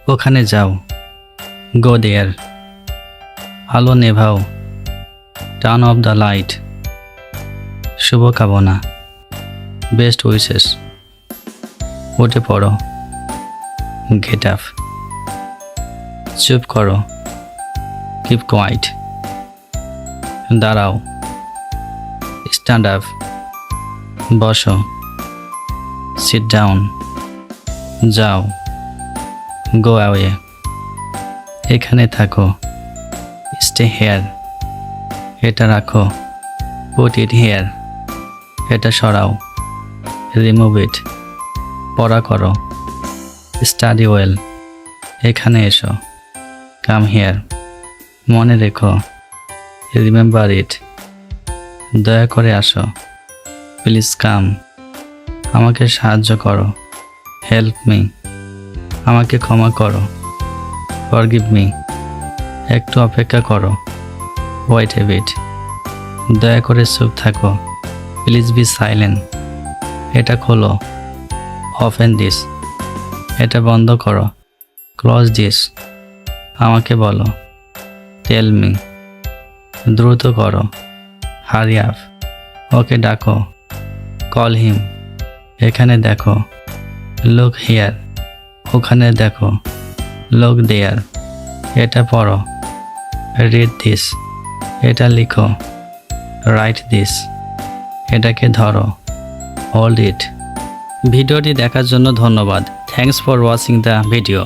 ওখানে যাও, গো দেয়ার। আলো নেভাও, টার্ন অফ দ্য লাইট। শুভকামনা, বেস্ট উইশেস। উঠে পড়ো, গেট আপ। চুপ করো, কিপ কোয়াইট। দাঁড়াও, স্ট্যান্ড আপ। বসো, সিট ডাউন। যাও, গো অ্যাওয়ে। এখানে থাকো, স্টে হেয়ার। এটা রাখো, পুট ইট হেয়ার। এটা সরাও, রিমুভ ইট। পড়া করো, স্টাডি ওয়েল। এখানে এসো, কাম হিয়ার। মনে রেখো, রিমেম্বার ইট। দয়া করে আসো, প্লিজ কাম। আমাকে সাহায্য করো, হেল্প মি। আমাকে ক্ষমা করো, ফরগিভ মি। একটু অপেক্ষা করো, ওয়েট এ বিট। দয়া করে চুপ থাকো, প্লিজ বি সাইলেন্ট। এটা খোলো, ওপেন দিস। এটা বন্ধ করো, ক্লোজ দিস। আমাকে বলো, টেল মি। দ্রুত করো, হারি আপ। ওকে ডাকো, কল হিম। এখানে দেখো, লুক হিয়ার। ওখানে দেখো, লুক দেয়ার। এটা পড়ো, রিড দিস। এটা লিখো, রাইট দিস। এটাকে ধরো, হোল্ড ইট। ভিডিওটি দেখার জন্য ধন্যবাদ। Thanks for watching the video.